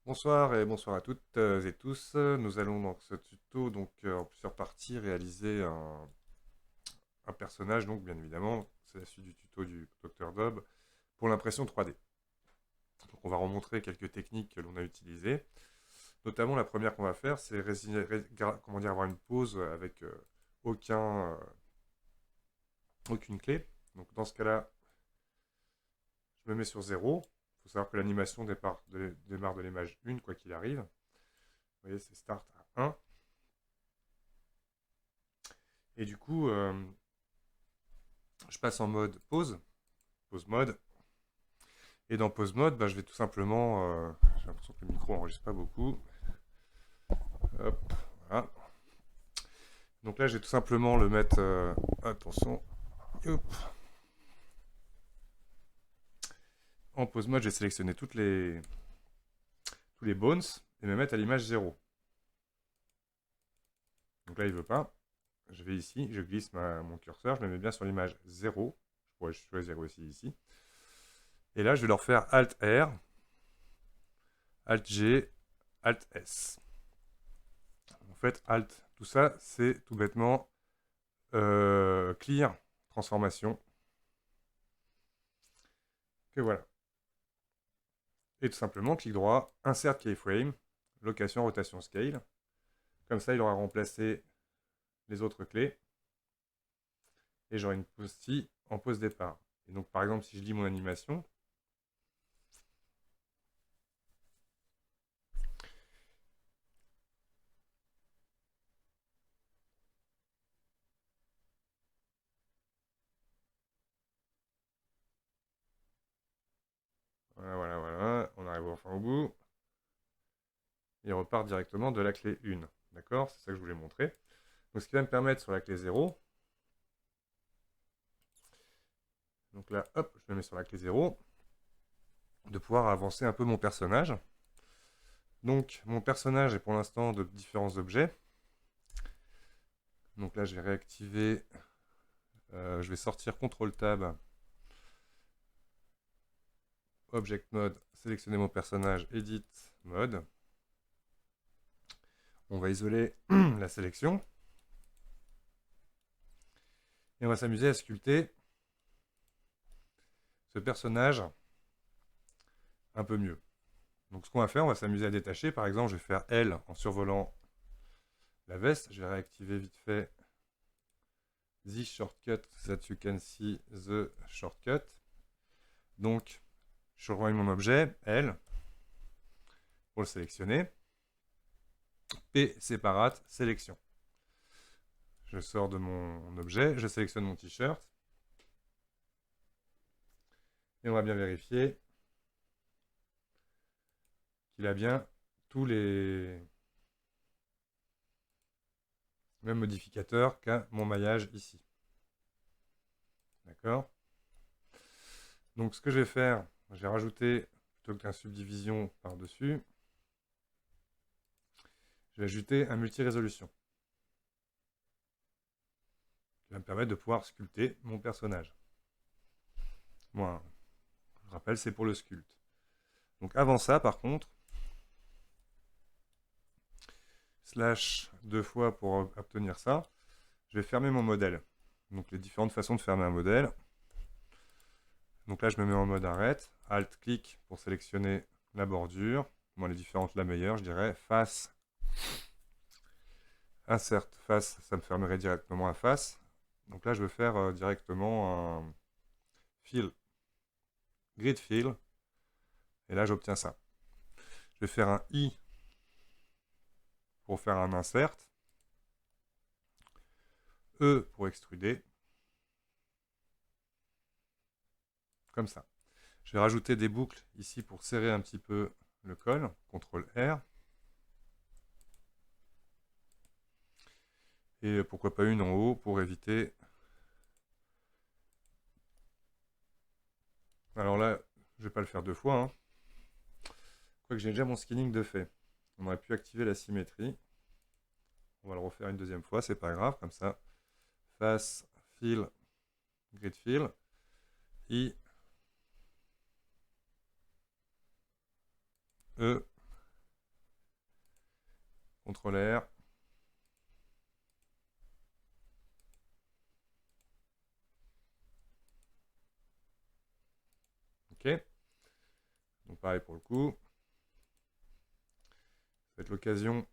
Bonsoir et bonsoir à toutes et tous. Nous allons dans ce tuto en plusieurs parties réaliser un personnage donc bien évidemment c'est la suite du tuto du Dr Dob pour l'impression 3D. Donc on va remontrer quelques techniques que l'on a utilisées. Notamment la première qu'on va faire c'est comment dire avoir une pause avec aucune clé. Donc dans ce cas-là je me mets sur 0. Il faut savoir que l'animation démarre de l'image 1 quoi qu'il arrive. Vous voyez c'est start à 1. Et du coup, je passe en mode pause mode. Et dans pause mode, bah, je vais tout simplement. J'ai l'impression que le micro enregistre pas beaucoup. Hop, voilà. Donc là, je vais tout simplement le mettre. Attention. Hop. En pause mode, j'ai sélectionné tous les bones et me mettre à l'image 0. Donc là, il veut pas. Je vais ici, je glisse mon curseur, je me mets bien sur l'image 0. Je pourrais choisir aussi ici. Et là, je vais leur faire Alt R, Alt G, Alt S. En fait, Alt, tout ça, c'est tout bêtement Clear, transformation. Et voilà. Et tout simplement, clic droit, Insert Keyframe, location, rotation, scale. Comme ça, il aura remplacé les autres clés. Et j'aurai une pause en pause départ. Et donc, par exemple, si je lis mon animation, voilà, on arrive enfin au bout. Il repart directement de la clé 1. D'accord? C'est ça que je voulais montrer. Donc, ce qui va me permettre sur la clé 0, donc là, hop, je me mets sur la clé 0, de pouvoir avancer un peu mon personnage. Donc, mon personnage est pour l'instant de différents objets. Donc là, je vais réactiver, je vais sortir CTRL Tab, Object Mode, sélectionner mon personnage, Edit Mode. On va isoler la sélection. Et on va s'amuser à sculpter ce personnage un peu mieux. Donc ce qu'on va faire, on va s'amuser à détacher. Par exemple, je vais faire L en survolant la veste. Je vais réactiver vite fait The Shortcut that you can see the shortcut. Donc, je rejoins mon objet, L, pour le sélectionner. P séparate, sélection. Je sors de mon objet, je sélectionne mon t-shirt. Et on va bien vérifier qu'il a bien tous les mêmes modificateurs qu'à mon maillage ici. D'accord? Donc ce que je vais faire, je vais rajouter, plutôt qu'un subdivision par-dessus, je vais ajouter un multi-résolution qui va me permettre de pouvoir sculpter mon personnage. Moi, je rappelle, c'est pour le sculpte. Donc avant ça, par contre, slash deux fois pour obtenir ça, je vais fermer mon modèle. Donc les différentes façons de fermer un modèle. Donc là, je me mets en mode arrête. Alt-clic pour sélectionner la bordure. Moi, les différentes, la meilleure, je dirais. Face. Insert face, ça me fermerait directement la face. Donc là, je veux faire directement un fill. Grid fill. Et là, j'obtiens ça. Je vais faire un I pour faire un insert. E pour extruder. Comme ça. Je vais rajouter des boucles ici pour serrer un petit peu le col. CTRL R. Et pourquoi pas une en haut pour éviter. Alors là, je vais pas le faire deux fois. Hein. Quoique j'ai déjà mon skinning de fait. On aurait pu activer la symétrie. On va le refaire une deuxième fois, c'est pas grave, comme ça. Face, fill, grid fill. I, E, CTRL R. Ok. Donc pareil pour le coup. Ça va être l'occasion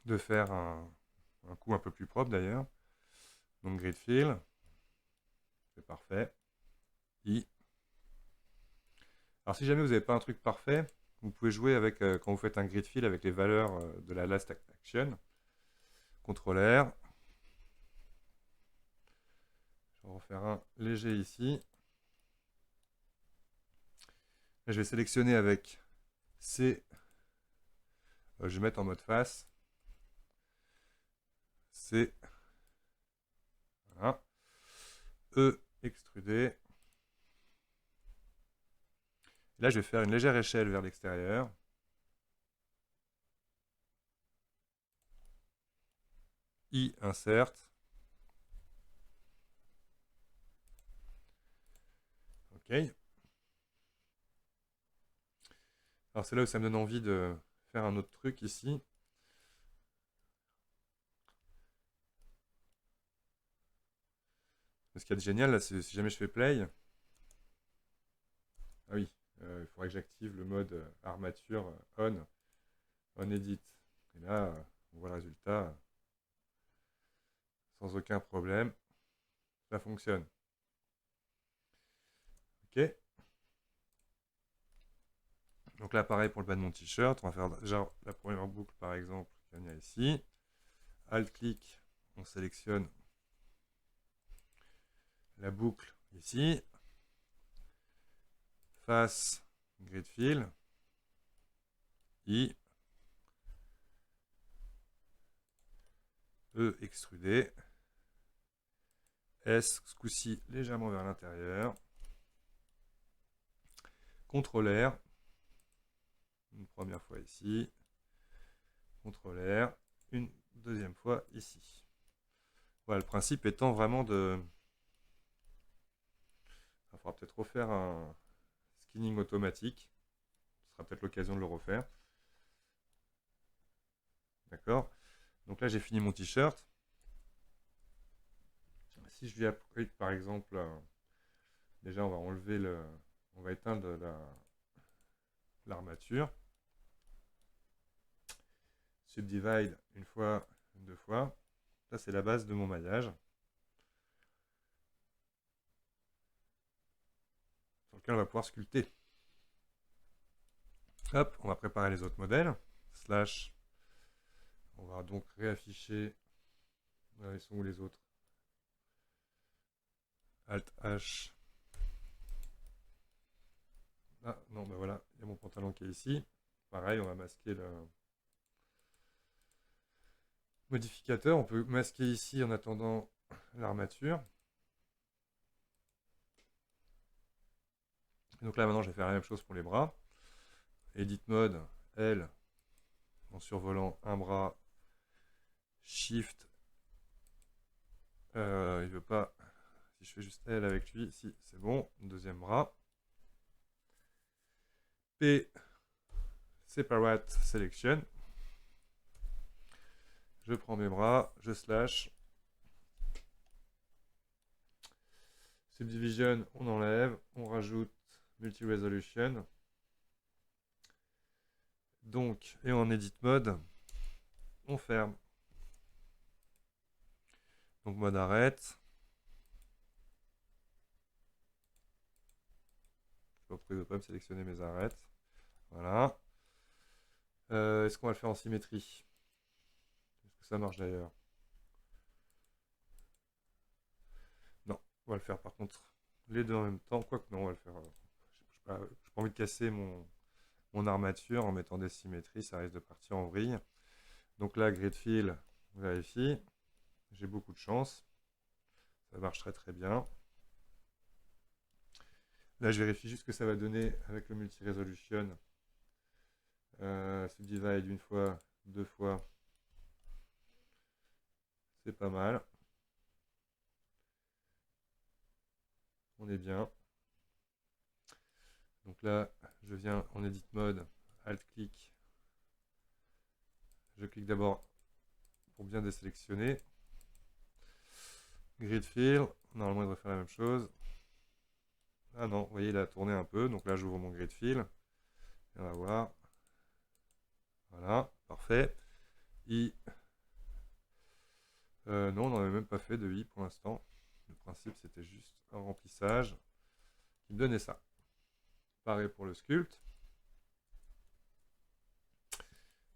de faire un coup un peu plus propre d'ailleurs. Donc grid fill. C'est parfait. I. Alors si jamais vous n'avez pas un truc parfait, vous pouvez jouer avec, quand vous faites un grid fill avec les valeurs de la last action. CTRL R. Je vais en refaire un léger ici. Là, je vais sélectionner avec C. Je vais mettre en mode face. C. Voilà. E extrudé. Là, je vais faire une légère échelle vers l'extérieur. I insert. OK. Alors c'est là où ça me donne envie de faire un autre truc ici. Ce qu'il y a de génial, là, c'est si jamais je fais play. Ah oui, il faudrait que j'active le mode armature on edit. Et là, on voit le résultat sans aucun problème. Ça fonctionne. OK. Donc là, pareil pour le bas de mon t-shirt. On va faire déjà la première boucle, par exemple, qui vient ici. Alt-clic, on sélectionne la boucle ici. Face, grid fill. I. E extrudé. S, ce coup-ci, légèrement vers l'intérieur. CTRL R. Une première fois ici. CTRL R. Une deuxième fois ici. Voilà, le principe étant vraiment de... Il faudra peut-être refaire un skinning automatique. Ce sera peut-être l'occasion de le refaire. D'accord. Donc là, j'ai fini mon t-shirt. Si je lui applique, par exemple, déjà, on va enlever le... On va éteindre l'armature. Subdivide une fois, deux fois. Ça, c'est la base de mon maillage. Sur lequel on va pouvoir sculpter. Hop, on va préparer les autres modèles. Slash. On va donc réafficher. Ils sont où les autres? Alt H. Ah non, ben voilà, il y a mon pantalon qui est ici. Pareil, on va masquer le modificateur. On peut masquer ici en attendant l'armature. Donc là maintenant je vais faire la même chose pour les bras. Edit mode, L, en survolant un bras, Shift, il veut pas, si je fais juste L avec lui, si c'est bon, deuxième bras. P, Separate Selection. Je prends mes bras, je slash. Subdivision, on enlève, on rajoute Multi-Resolution. Donc, et en Edit Mode, on ferme. Donc mode arrête. Je ne vais pas me sélectionner mes arêtes. Voilà. Est-ce qu'on va le faire en symétrie? Est-ce que ça marche d'ailleurs? Non, on va le faire par contre les deux en même temps. Quoique non, on va le faire. Je n'ai pas envie de casser mon armature en mettant des symétries, ça risque de partir en vrille. Donc là, grid fill, on vérifie. J'ai beaucoup de chance. Ça marche très très bien. Là, je vérifie juste ce que ça va donner avec le multi-resolution. Subdivide une fois, deux fois. C'est pas mal. On est bien. Donc là, je viens en edit mode, alt-clic, clique d'abord pour bien désélectionner. Grid fill, normalement il devrait faire la même chose. Ah non, vous voyez, il a tourné un peu, donc là j'ouvre mon grid fill. Et on va voir. Voilà, parfait. I. Non, on n'en avait même pas fait de I pour l'instant. Le principe c'était juste un remplissage qui me donnait ça. Pareil pour le sculpt.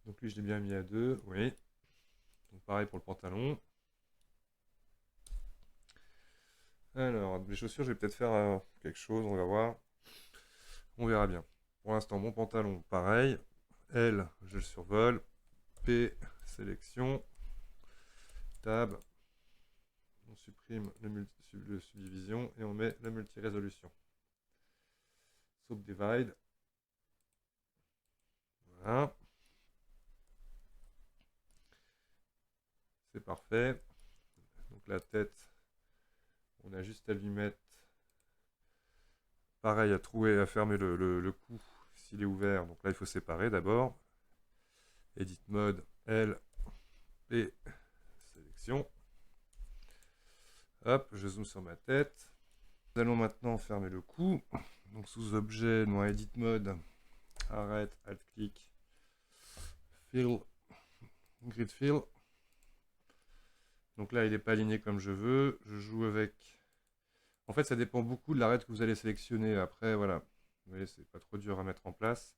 Donc lui je l'ai bien mis à 2, oui. Donc pareil pour le pantalon. Alors, les chaussures, je vais peut-être faire quelque chose, on va voir. On verra bien. Pour l'instant, mon pantalon, pareil. L, je le survole. P, sélection. Tab. On supprime le subdivision et on met la multi-résolution. Subdivide. Voilà. C'est parfait. Donc la tête, on a juste à lui mettre, pareil, à trouer, à fermer le cou s'il est ouvert. Donc là, il faut séparer d'abord. Edit mode, L, P, sélection. Hop, je zoome sur ma tête. Nous allons maintenant fermer le cou. Donc sous objet, dans Edit mode, arrête, alt clic, fill, grid fill. Donc là, il n'est pas aligné comme je veux. Je joue avec. En fait, ça dépend beaucoup de l'arête que vous allez sélectionner. Après, voilà. Vous voyez, c'est pas trop dur à mettre en place.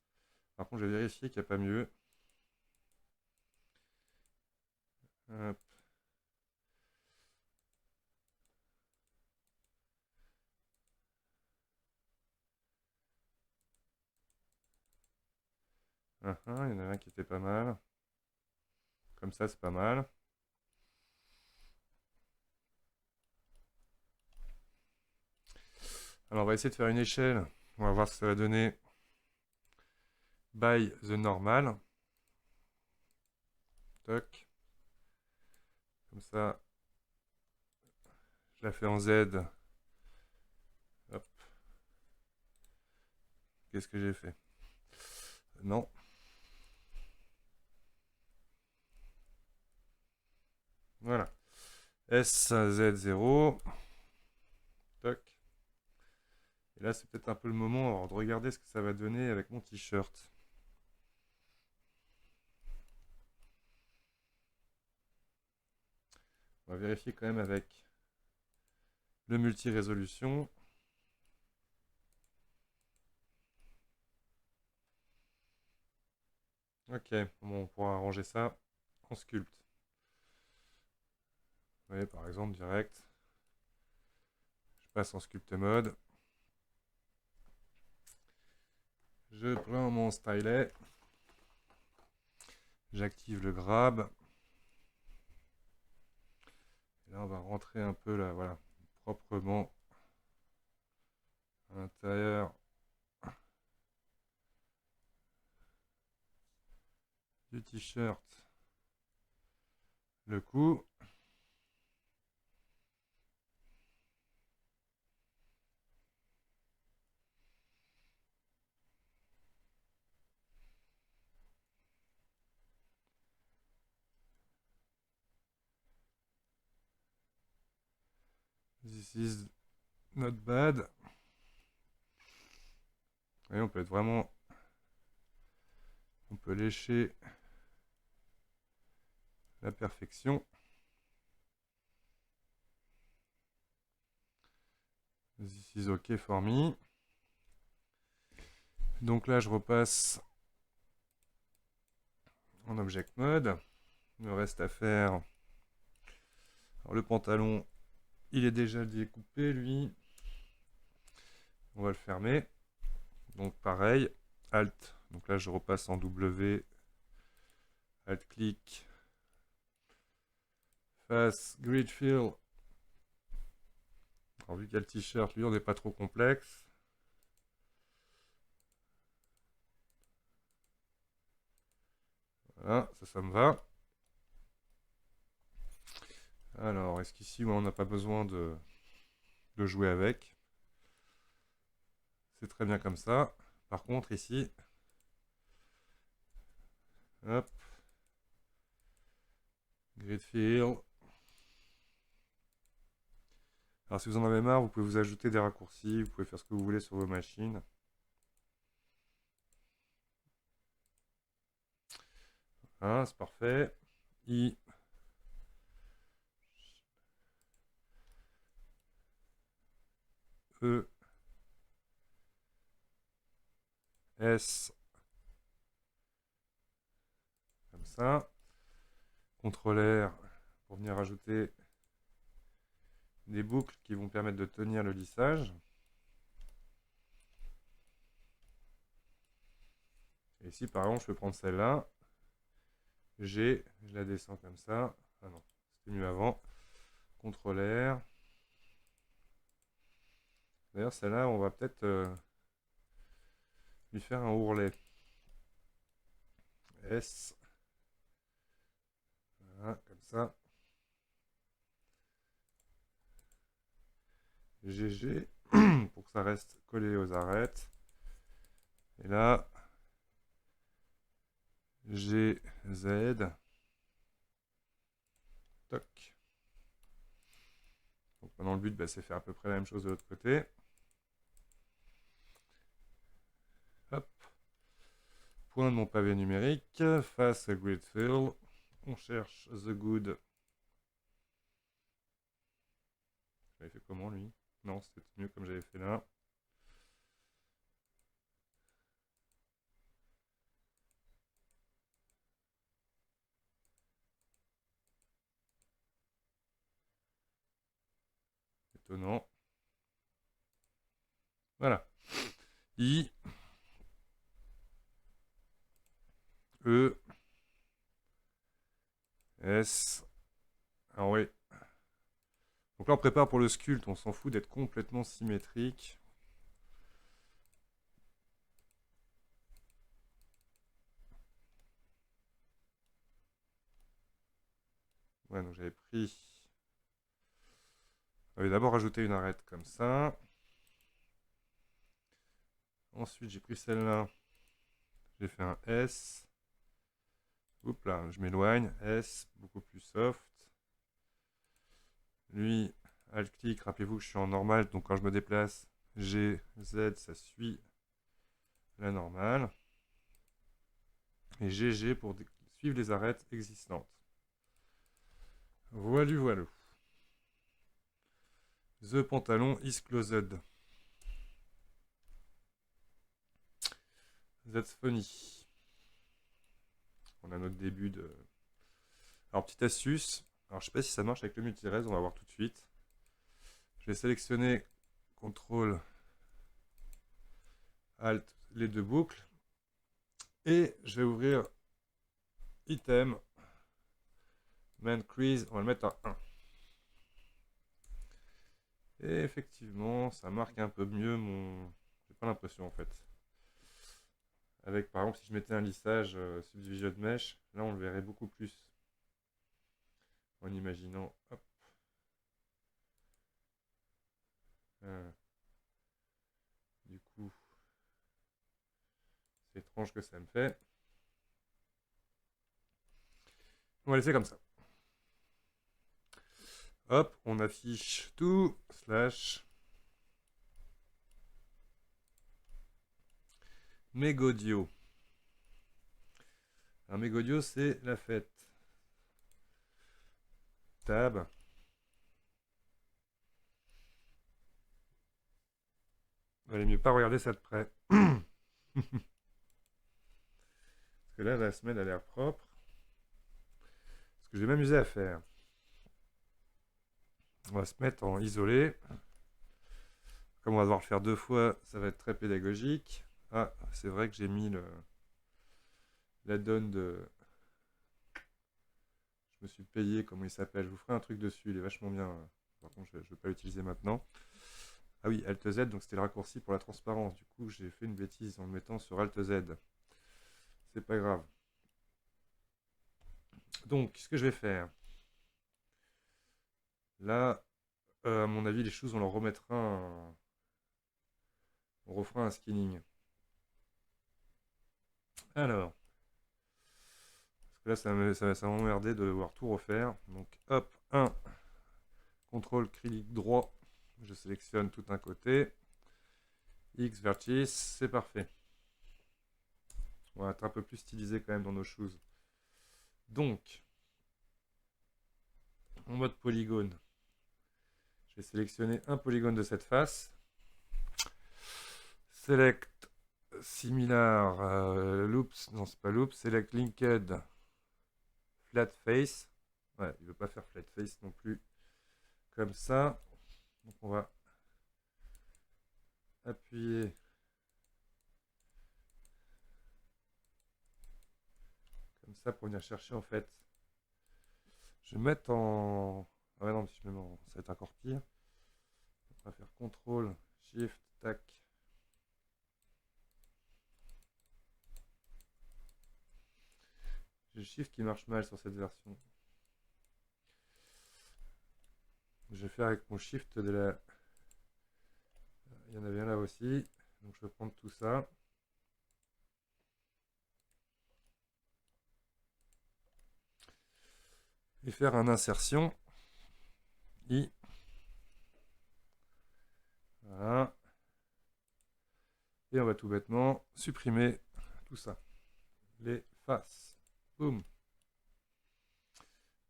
Par contre, je vais vérifier qu'il n'y a pas mieux. Hop. Il y en a un qui était pas mal. Comme ça, c'est pas mal. Alors, on va essayer de faire une échelle. On va voir ce que ça va donner. By the normal. Toc. Comme ça, je la fais en Z. Hop. Qu'est-ce que j'ai fait? Non. Voilà. SZ0. Toc. Et là, c'est peut-être un peu le moment de regarder ce que ça va donner avec mon t-shirt. On va vérifier quand même avec le multi-résolution. Ok, bon, on pourra arranger ça en sculpt. Vous voyez, par exemple, direct. Je passe en sculpt mode. Je prends mon stylet. J'active le grab. Et là, on va rentrer un peu là, voilà, proprement à l'intérieur du t-shirt. Le cou. This is not bad. Et on peut être vraiment. On peut lécher la perfection. This is OK for me. Donc là, je repasse en object mode. Il me reste à faire. Alors, le pantalon, il est déjà découpé, lui. On va le fermer. Donc pareil, Alt. Donc là, je repasse en W. Alt clic. Face grid fill. Alors vu qu'il y a le t-shirt, lui, on n'est pas trop complexe. Voilà, ça me va. Alors, est-ce qu'ici, on n'a pas besoin de jouer avec? C'est très bien comme ça. Par contre, ici, hop, Grid fill. Alors si vous en avez marre, vous pouvez vous ajouter des raccourcis, vous pouvez faire ce que vous voulez sur vos machines. Hein, c'est parfait. I. E. S. Comme ça. CTRL R pour venir ajouter des boucles qui vont permettre de tenir le lissage. Et ici, par exemple, je peux prendre celle-là. G, je la descends comme ça. Ah non, c'était mieux avant. CTRL R. D'ailleurs, celle-là, on va peut-être lui faire un ourlet. S. Voilà, comme ça. GG, pour que ça reste collé aux arêtes. Et là, GZ. Toc. Donc maintenant, le but, bah, c'est faire à peu près la même chose de l'autre côté. Hop. Point de mon pavé numérique, face à grid fill. On cherche the good. J'avais fait comment lui? Non, c'était mieux comme j'avais fait là. Étonnant. Voilà. I. E. S. Ah oui. Donc là, on prépare pour le sculpte. On s'en fout d'être complètement symétrique. Ouais, donc j'avais pris... J'avais d'abord ajouté une arête comme ça. Ensuite, j'ai pris celle-là. J'ai fait un S. Oups là, je m'éloigne. S, beaucoup plus soft. Lui, alt-clic, rappelez-vous que je suis en normal, donc quand je me déplace, G, Z, ça suit la normale. Et GG pour suivre les arêtes existantes. Voilu, voilu. The pantalon is closed. That's funny. On a notre début de... Alors, petite astuce. Alors, je sais pas si ça marche avec le multi-res, on va voir tout de suite. Je vais sélectionner CTRL Alt, les deux boucles. Et je vais ouvrir Item. Man Crease, on va le mettre à 1. Et effectivement, ça marque un peu mieux mon... J'ai pas l'impression en fait. Avec par exemple, si je mettais un lissage Subdivision Mesh, là on le verrait beaucoup plus. En imaginant, hop. Du coup, c'est étrange que ça me fait. On va laisser comme ça. Hop, on affiche tout, slash Megodio. Alors Megodio, c'est la fête. Tab. Valait mieux pas regarder ça de près. Parce que là, la semelle a l'air propre. Ce que je vais m'amuser à faire. On va se mettre en isolé. Comme on va devoir le faire 2 fois, ça va être très pédagogique. Ah, c'est vrai que j'ai mis la donne de... Je me suis payé, comment il s'appelle. Je vous ferai un truc dessus, il est vachement bien. Par contre, je ne vais pas l'utiliser maintenant. Ah oui, Alt Z, donc c'était le raccourci pour la transparence. Du coup, j'ai fait une bêtise en le mettant sur Alt Z. C'est pas grave. Donc, ce que je vais faire. Là, à mon avis, les choses, on leur remettra un... On refera un skinning. Alors, que là, ça va m'emmerder de devoir tout refaire. Donc, hop, 1, contrôle, clic droit, je sélectionne tout un côté. X, vertice, c'est parfait. On va être un peu plus stylisé quand même dans nos choses. Donc, en mode polygone, je vais sélectionner un polygone de cette face. Select similar loops, non c'est pas loops, select linked flat face. Ouais, il veut pas faire flat face non plus. Comme ça. Donc on va appuyer comme ça pour venir chercher en fait. Je vais mettre en. Ah ouais non, si je mets en. Ça va être encore pire. On va faire CTRL, SHIFT, tac. J'ai le Shift qui marche mal sur cette version. Je vais faire avec mon Shift de la. Il y en avait un là aussi. Donc je vais prendre tout ça. Et faire un insertion. I. Voilà. Et on va tout bêtement supprimer tout ça. Les faces. Boum.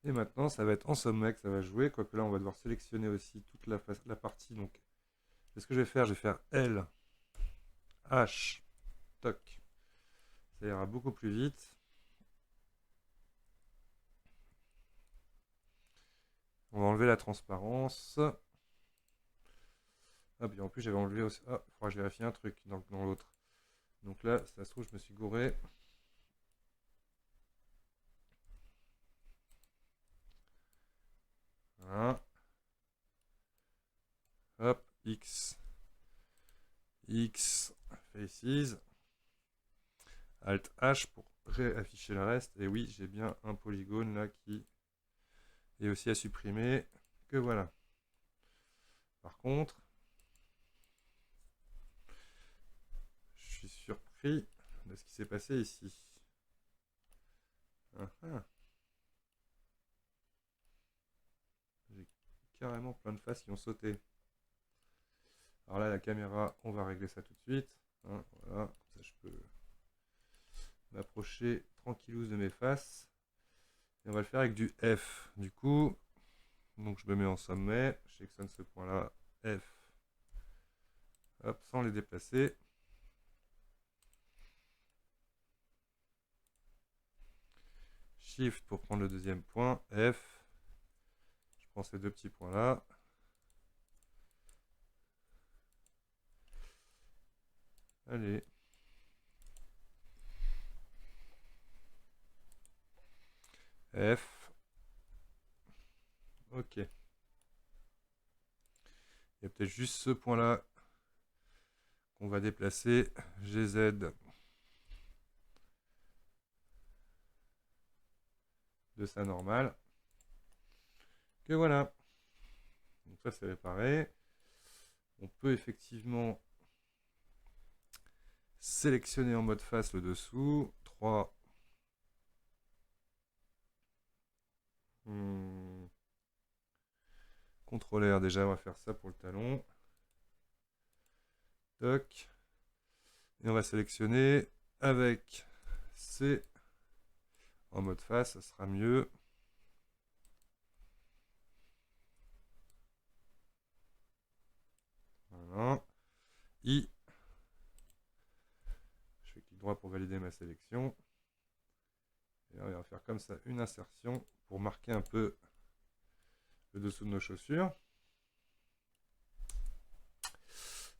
Et maintenant, ça va être en sommet que ça va jouer. Quoique là, on va devoir sélectionner aussi toute la partie. Donc, ce que je vais faire, je vais faire L, H, toc. Ça ira beaucoup plus vite. On va enlever la transparence. Ah, puis en plus, j'avais enlevé aussi. Ah, il faudra que je vérifie un truc dans l'autre. Donc là, ça se trouve, je me suis gouré. Voilà. Hop, X. X, Faces. Alt H pour réafficher le reste. Et oui, j'ai bien un polygone là qui est aussi à supprimer. Que voilà. Par contre, je suis surpris de ce qui s'est passé ici. Ah, ah. J'ai carrément plein de faces qui ont sauté. Alors là, la caméra, on va régler ça tout de suite. Hein, voilà, comme ça je peux m'approcher tranquillou de mes faces. Et on va le faire avec du F. Du coup, donc je me mets en sommet, je sélectionne ce point-là, F. Hop, sans les déplacer. Shift pour prendre le deuxième point, F. Je prends ces deux petits points-là. Allez. F. Ok. Il y a peut-être juste ce point-là qu'on va déplacer. GZ de sa normale. Que voilà. Donc ça c'est réparé. On peut effectivement sélectionner en mode face le dessous. 3. CTRL R déjà, on va faire ça pour le talon. Toc. Et on va sélectionner avec C en mode face, ça sera mieux. Voilà. I. Je fais clic droit pour valider ma sélection. Et on va faire comme ça une insertion pour marquer un peu le dessous de nos chaussures.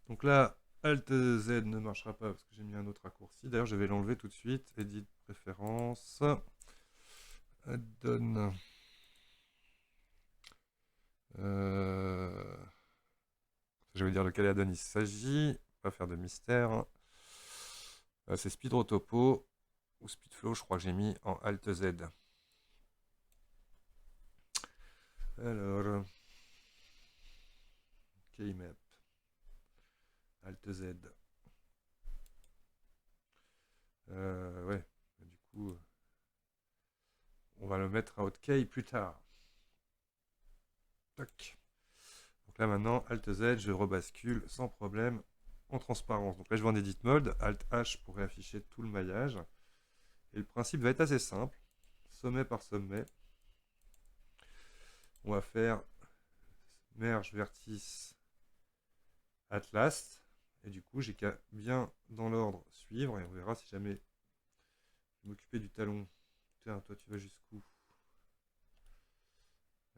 Donc là, Alt Z ne marchera pas parce que j'ai mis un autre raccourci. D'ailleurs, je vais l'enlever tout de suite. Edit préférence. Add-on. Je vais dire lequel add-on il s'agit. Pas faire de mystère. C'est Speed Rotopo ou Speedflow, je crois que j'ai mis en Alt Z. Alors, Keymap, Alt Z. Ouais, du coup, mettre un hotkey plus tard. Tac. Donc là maintenant, Alt Z, je rebascule sans problème en transparence. Donc là je vais en Edit Mode, Alt H pour réafficher tout le maillage. Et le principe va être assez simple, sommet par sommet. On va faire merge vertice Atlas. Et du coup, j'ai qu'à bien dans l'ordre suivre. Et on verra si jamais je m'occuper du talon. Tiens, toi tu vas jusqu'où?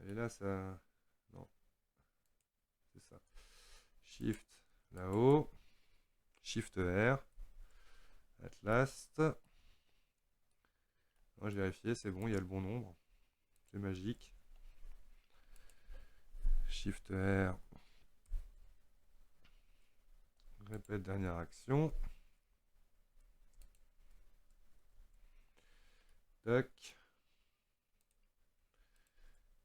Et là, ça... Non, c'est ça. Shift là-haut. Shift R. Atlas. Non, je vérifie, c'est bon, il y a le bon nombre. C'est magique. Shift R. Répète dernière action. Tac.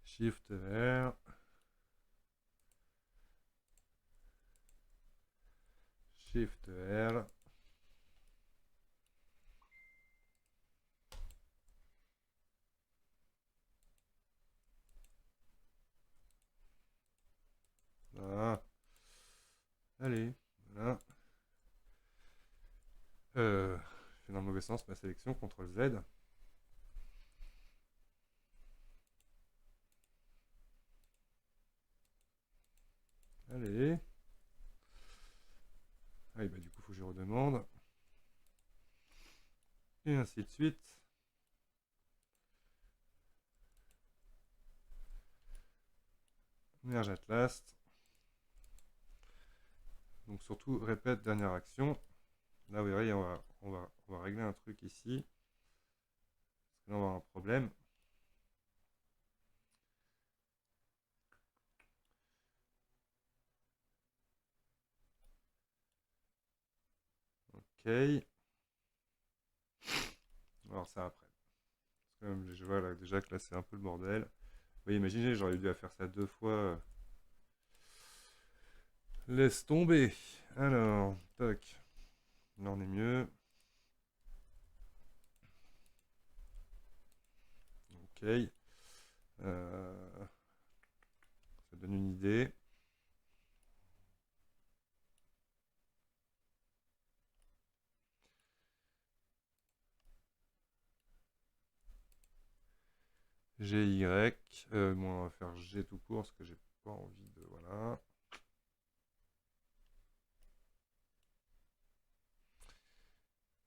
Shift R. Shift R. Voilà. Allez, voilà. Je fais dans le mauvais sens ma sélection, CTRL Z. Allez. Ah, bah, du coup, il faut que je redemande. Et ainsi de suite. Merge Atlas. Donc surtout, répète dernière action. Là, vous voyez, on va régler un truc ici. Parce que là, on va avoir un problème. Ok. Alors ça après. Parce que je vois là, déjà que là, c'est un peu le bordel. Vous voyez, imaginez, j'aurais dû faire ça 2 fois. Laisse tomber. Alors, tac. Là, on est mieux. Ok. Ça donne une idée. GY. Bon, on va faire G tout court parce que j'ai pas envie de. Voilà.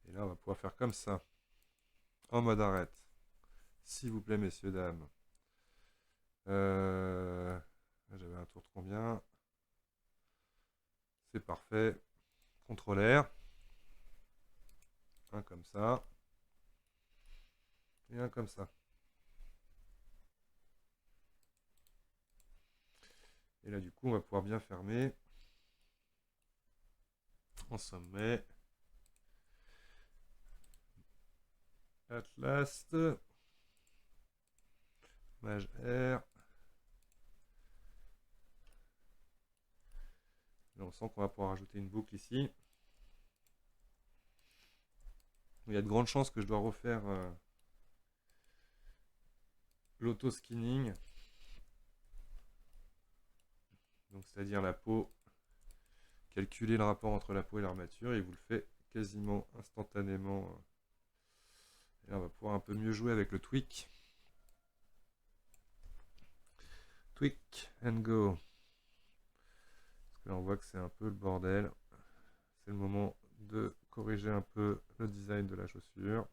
Et là, on va pouvoir faire comme ça. En mode arrête. S'il vous plaît, messieurs, dames. J'avais un tour de combien? C'est parfait. CTRL R. Un comme ça. Et un comme ça. Et là, du coup, on va pouvoir bien fermer. En sommet. Atlas. Maj R. Là, on sent qu'on va pouvoir rajouter une boucle ici. Il y a de grandes chances que je dois refaire l'auto-skinning. Donc, c'est-à-dire la peau, calculer le rapport entre la peau et l'armature. Et il vous le fait quasiment instantanément. Et là, on va pouvoir un peu mieux jouer avec le tweak. Tweak and go. Parce que là, on voit que c'est un peu le bordel. C'est le moment de corriger un peu le design de la chaussure.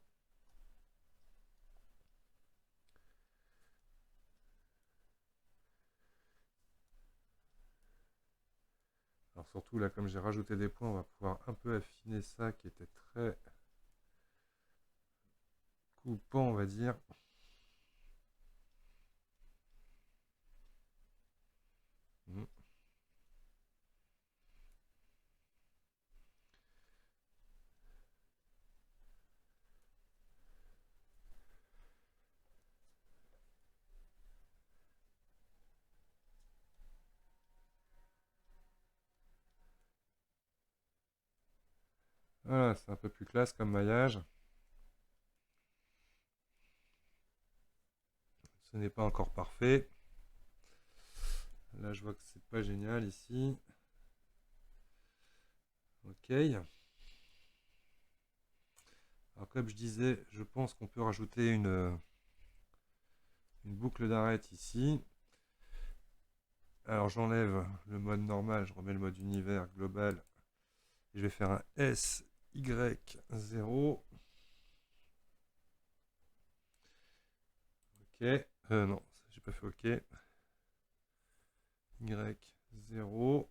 Alors surtout là, comme j'ai rajouté des points, on va pouvoir un peu affiner ça qui était très coupant, on va dire. Voilà, c'est un peu plus classe comme maillage. Ce n'est pas encore parfait. Là, je vois que c'est pas génial ici. Ok. Alors, comme je disais, je pense qu'on peut rajouter une boucle d'arrêt ici. Alors, j'enlève le mode normal, je remets le mode univers global. Et je vais faire un SY0. Ok. Non, j'ai pas fait OK. Y0.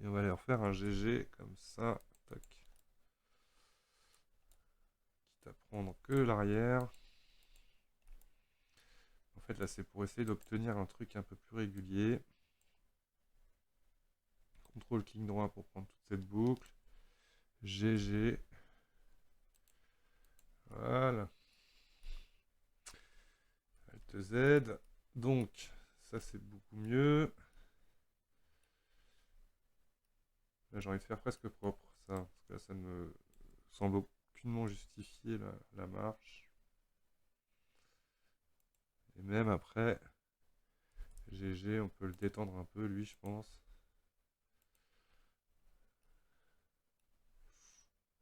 Et on va aller refaire un GG comme ça. Tac. Quitte à prendre que l'arrière. En fait, là, c'est pour essayer d'obtenir un truc un peu plus régulier. CTRL clic droit pour prendre toute cette boucle. GG. Voilà. Alt Z. Donc, ça, c'est beaucoup mieux. Là, j'ai envie de faire presque propre, ça. Parce que là, ça ne me semble aucunement justifier la marche. Et même après, GG, on peut le détendre un peu, lui, je pense.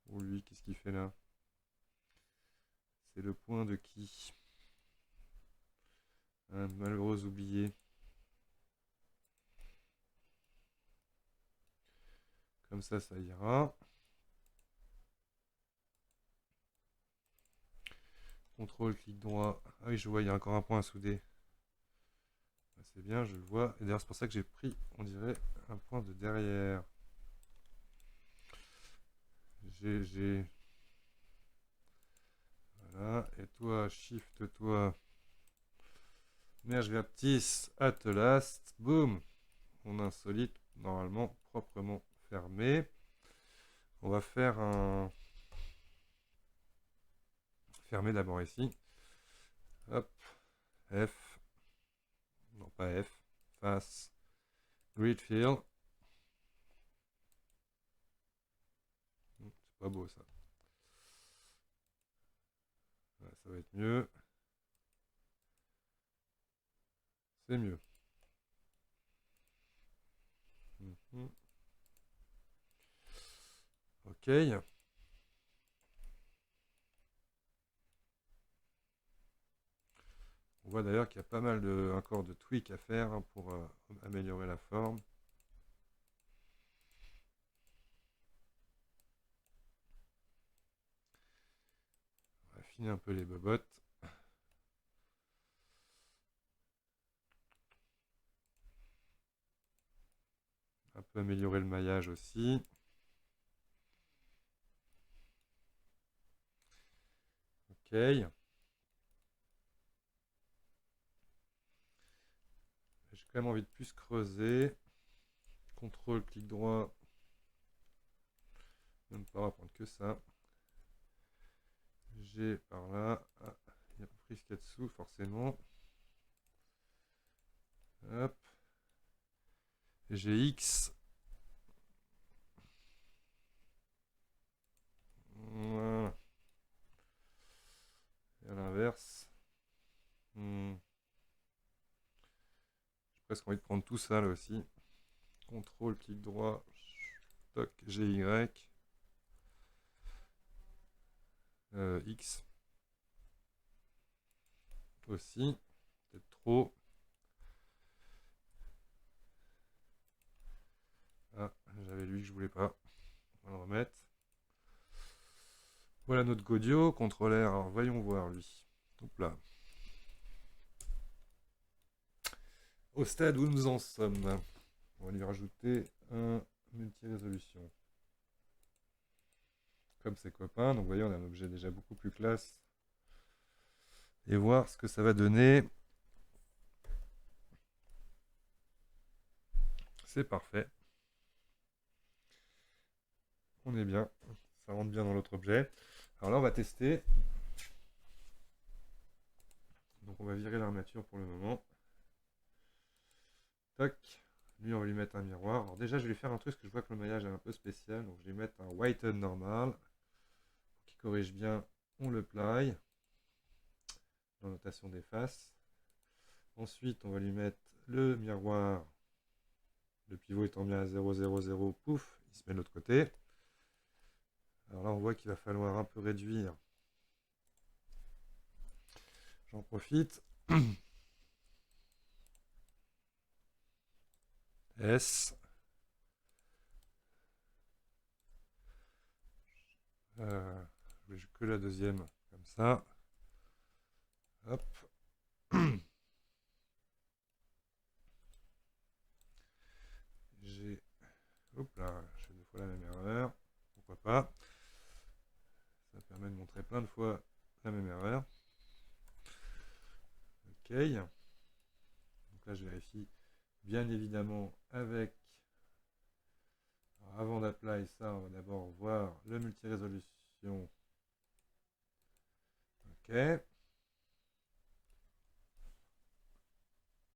Ou lui, qu'est-ce qu'il fait là? C'est le point de qui? Un malheureux oublié. Comme ça ira. CTRL, clic droit. Ah oui, je vois, il y a encore un point à souder. C'est bien, je le vois. Et d'ailleurs, c'est pour ça que j'ai pris, on dirait, un point de derrière. GG. Voilà. Et toi, shift-toi. Merge vertice at last. Boum. On a un solide, normalement, proprement fermé. On va faire un... Fermer d'abord ici. Hop. F. Non, pas F. Face. Grid fill. C'est pas beau ça. Ouais, ça va être mieux. C'est mieux. Ok. On voit d'ailleurs qu'il y a pas mal encore de tweaks à faire hein, pour améliorer la forme. On va affiner un peu les bobottes. Un peu améliorer le maillage aussi. Ok. J'ai quand même envie de plus creuser. CTRL, clic droit. Même pas, on va prendre que ça. G par là. Ah, il n'y a pas pris ce qu'il y a dessous, forcément. Hop. GX. Voilà. Et à l'inverse. J'ai presque envie de prendre tout ça là aussi. CTRL, clic droit. Toc, GY. X. Aussi. Peut-être trop. Ah, j'avais lui que je voulais pas. On va le remettre. Voilà notre Godio, contrôleur. Alors voyons voir lui. Hop là. Au stade où nous en sommes. On va lui rajouter un multi-résolution. Comme ses copains. Donc vous voyez, on a un objet déjà beaucoup plus classe. Et voir ce que ça va donner. C'est parfait. On est bien. Ça rentre bien dans l'autre objet. Alors là, on va tester. Donc on va virer l'armature pour le moment. Tac. Lui, on va lui mettre un miroir. Alors déjà, je vais lui faire un truc parce que je vois que le maillage est un peu spécial. Donc je vais lui mettre un whiten normal. Pour qu'il corrige bien, on le plie. Dans notation des faces. Ensuite, on va lui mettre le miroir. Le pivot étant bien à 0, 0, 0, pouf, il se met de l'autre côté. Alors là, on voit qu'il va falloir un peu réduire. J'en profite. S. Je vais que la deuxième, comme ça. Hop. J'ai... Hop là, je fais deux fois la même erreur. Pourquoi pas. Ça permet de montrer plein de fois la même erreur. OK. Donc là, je vérifie bien évidemment avec... Alors, avant d'apply ça, on va d'abord voir le multirésolution. OK.